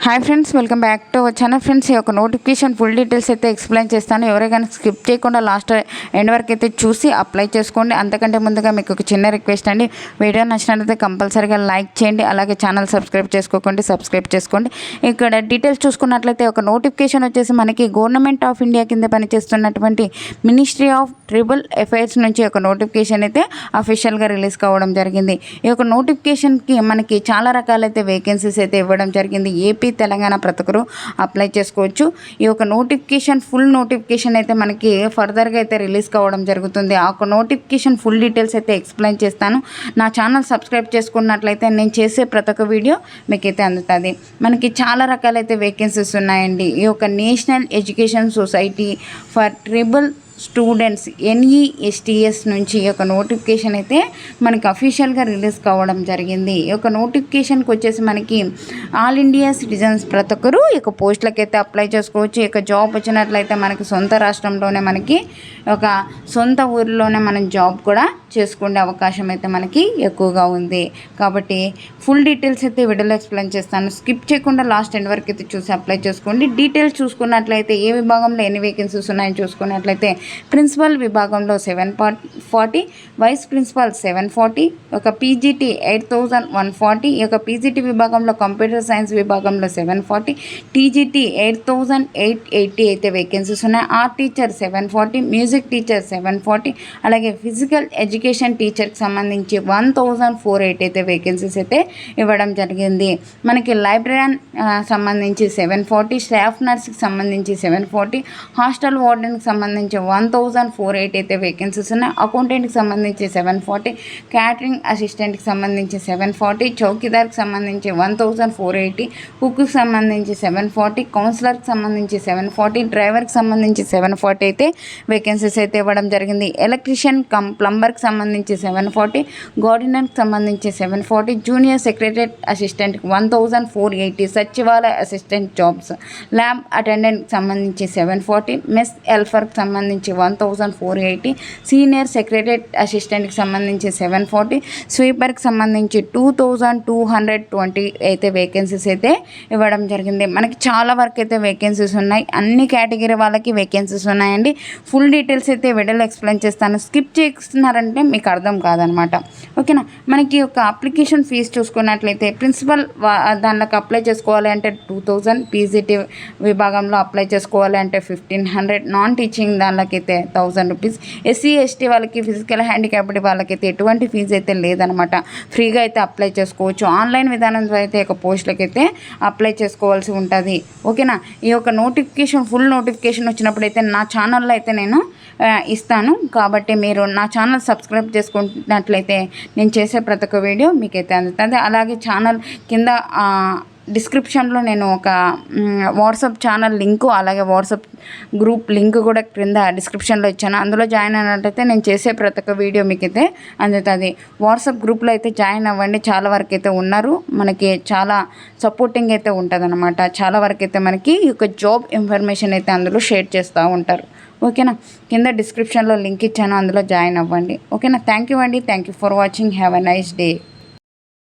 Hi friends, welcome back to our channel. Friends, ఈ యొక్క notification full details అయితే explain చేస్తాను. ఎవరైనా స్కిప్ చేయకుండా లాస్ట్ ఎండ్ వరకు అయితే చూసి అప్లై చేసుకోండి. అంతకంటే ముందుగా మీకు ఒక చిన్న రిక్వెస్ట్ అండి, వీడియో నచ్చినట్లయితే కంపల్సరీగా లైక్ చేయండి. అలాగే ఛానల్ సబ్స్క్రైబ్ చేసుకోండి. ఇక్కడ డీటెయిల్స్ చూసుకున్నట్లయితే ఒక నోటిఫికేషన్ వచ్చేసి మనకి గవర్నమెంట్ ఆఫ్ ఇండియా కింద పనిచేస్తున్నటువంటి మినిస్ట్రీ ఆఫ్ ట్రైబల్ అఫైర్స్ నుంచి ఒక నోటిఫికేషన్ అయితే అఫీషియల్గా రిలీజ్ కావడం జరిగింది. ఈ యొక్క నోటిఫికేషన్కి మనకి చాలా రకాలైతే వేకెన్సీస్ అయితే ఇవ్వడం జరిగింది. ఏపీ, తెలంగాణ ప్రతి ఒక్కరు అప్లై చేసుకోవచ్చు. ఈ యొక్క నోటిఫికేషన్ ఫుల్ నోటిఫికేషన్ అయితే మనకి ఫర్దర్గా అయితే రిలీజ్ కావడం జరుగుతుంది. ఆ యొక్క నోటిఫికేషన్ ఫుల్ డీటెయిల్స్ అయితే ఎక్స్ప్లెయిన్ చేస్తాను. నా ఛానల్ సబ్స్క్రైబ్ చేసుకున్నట్లయితే నేను చేసే ప్రతి ఒక్క వీడియో మీకైతే అందుతుంది. మనకి చాలా రకాలైతే వేకెన్సీస్ ఉన్నాయండి. ఈ యొక్క national education society for tribal students NESTS నుంచి ఈ యొక్క నోటిఫికేషన్ అయితే మనకి అఫీషియల్గా రిలీజ్ కావడం జరిగింది. ఈ యొక్క నోటిఫికేషన్కి వచ్చేసి మనకి ఆల్ ఇండియా సిటిజన్స్ ప్రతి ఒక్కరు ఈ యొక్క పోస్టులకు అయితే అప్లై చేసుకోవచ్చు. ఈ యొక్క జాబ్ వచ్చినట్లయితే మనకి సొంత రాష్ట్రంలోనే మనకి ఒక సొంత ఊరిలోనే మనం జాబ్ కూడా చేసుకునే అవకాశం అయితే మనకి ఎక్కువగా ఉంది. కాబట్టి ఫుల్ డీటెయిల్స్ అయితే వీడియోలో ఎక్స్ప్లెయిన్ చేస్తాను. స్కిప్ చేయకుండా లాస్ట్ ఎండ్ వరకు అయితే చూసి అప్లై చేసుకోండి. డీటెయిల్స్ చూసుకున్నట్లయితే ఏ విభాగంలో ఎన్ని వేకెన్సీస్ ఉన్నాయని చూసుకున్నట్లయితే ప్రిన్సిపల్ విభాగంలో 740, వైస్ ప్రిన్సిపల్ 740, ఒక PGT 8140, ఈ యొక్క PGT విభాగంలో కంప్యూటర్ సైన్స్ విభాగంలో 740, TGT 8880 అయితే వేకెన్సీస్ ఉన్నాయి. ఆర్ట్ టీచర్ 740, మ్యూజిక్ టీచర్ 740, అలాగే ఫిజికల్ ఎడ్యుకేషన్ టీచర్కి సంబంధించి 1048 అయితే వేకెన్సీస్ అయితే ఇవ్వడం జరిగింది. మనకి లైబ్రరీయన్ సంబంధించి 740, స్టాఫ్ నర్స్కి సంబంధించి 740, హాస్టల్ వార్డెన్కి సంబంధించి 1048 అయితే వేకెన్సీస్ ఉన్నాయి. అకౌంటెంట్కి సంబంధించి 740, క్యాటరింగ్ అసిస్టెంట్కి సంబంధించి 740, చౌకీదార్కి సంబంధించి 1480, కుక్కి సంబంధించి 740, కౌన్సిలర్కి సంబంధించి 740, డ్రైవర్కి సంబంధించి 740 అయితే వేకెన్సీస్ అయితే ఇవ్వడం జరిగింది. ఎలక్ట్రీషియన్ ప్లంబర్కి సంబంధించి 740, గార్డెనర్కి సంబంధించి 740, జూనియర్ సెక్రటరీ అసిస్టెంట్కి 1480, సచివాలయ అసిస్టెంట్ జాబ్స్, ల్యాబ్ అటెండెంట్కి సంబంధించి 740, మెస్ హెల్పర్కి సంబంధించి 1480, సీనియర్ సెక్రటరీ అసిస్టెంట్కి సంబంధించి 740, స్వీపర్కి సంబంధించి 2220 అయితే వేకెన్సీస్ అయితే ఇవ్వడం జరిగింది. మనకి చాలా వరకు అయితే వేకెన్సీస్ ఉన్నాయి. అన్ని కేటగిరీ వాళ్ళకి వేకెన్సీస్ ఉన్నాయండి. ఫుల్ డీటెయిల్స్ అయితే వీడియోలో ఎక్స్ప్లెయిన్ చేస్తాను. స్కిప్ చేస్తున్నారంటే మీకు అర్థం కాదనమాట. ఓకేనా. మనకి ఒక అప్లికేషన్ ఫీజు చూసుకున్నట్లయితే ప్రిన్సిపల్ దానిలోకి అప్లై చేసుకోవాలి అంటే 2000, PGT విభాగంలో అప్లై చేసుకోవాలి అంటే 1500, నాన్ టీచింగ్ దానికైతే 1000 రూపీస్, SC ST వాళ్ళకి, ఫిజికల్ హ్యాండిక్యాప్డ్ వాళ్ళకైతే ఎటువంటి ఫీజు అయితే లేదనమాట. ఫ్రీగా అయితే అప్లై చేసుకోవచ్చు. ఆన్లైన్ విధానంలో అయితే ఒక పోస్టులకి అయితే అప్లై చేసుకోవాల్సి ఉంటుంది. ఓకేనా. ఈ యొక్క నోటిఫికేషన్ ఫుల్ నోటిఫికేషన్ వచ్చినప్పుడు అయితే నా ఛానల్లో అయితే నేను ఇస్తాను. కాబట్టి మీరు నా ఛానల్ సబ్స్క్రైబ్ చేసుకున్నట్లయితే నేను చేసే ప్రతి ఒక్క వీడియో మీకైతే అందుతుంది. అలాగే ఛానల్ కింద డిస్క్రిప్షన్లో నేను ఒక వాట్సాప్ ఛానల్ లింకు, అలాగే వాట్సాప్ గ్రూప్ లింక్ కూడా క్రింద డిస్క్రిప్షన్లో ఇచ్చాను. అందులో జాయిన్ అయినట్టయితే నేను చేసే ప్రతి ఒక్క వీడియో మీకైతే అందుతుంది. వాట్సాప్ గ్రూప్లో అయితే జాయిన్ అవ్వండి. చాలా వరకు అయితే ఉన్నారు. మనకి చాలా సపోర్టింగ్ అయితే ఉంటుంది అనమాట. చాలా వరకు అయితే మనకి ఈ యొక్క జాబ్ ఇన్ఫర్మేషన్ అయితే అందులో షేర్ చేస్తూ ఉంటారు. ఓకేనా. కింద డిస్క్రిప్షన్లో లింక్ ఇచ్చాను, అందులో జాయిన్ అవ్వండి. ఓకేనా. థ్యాంక్ యూ అండి. Thank you for watching. Have a nice day.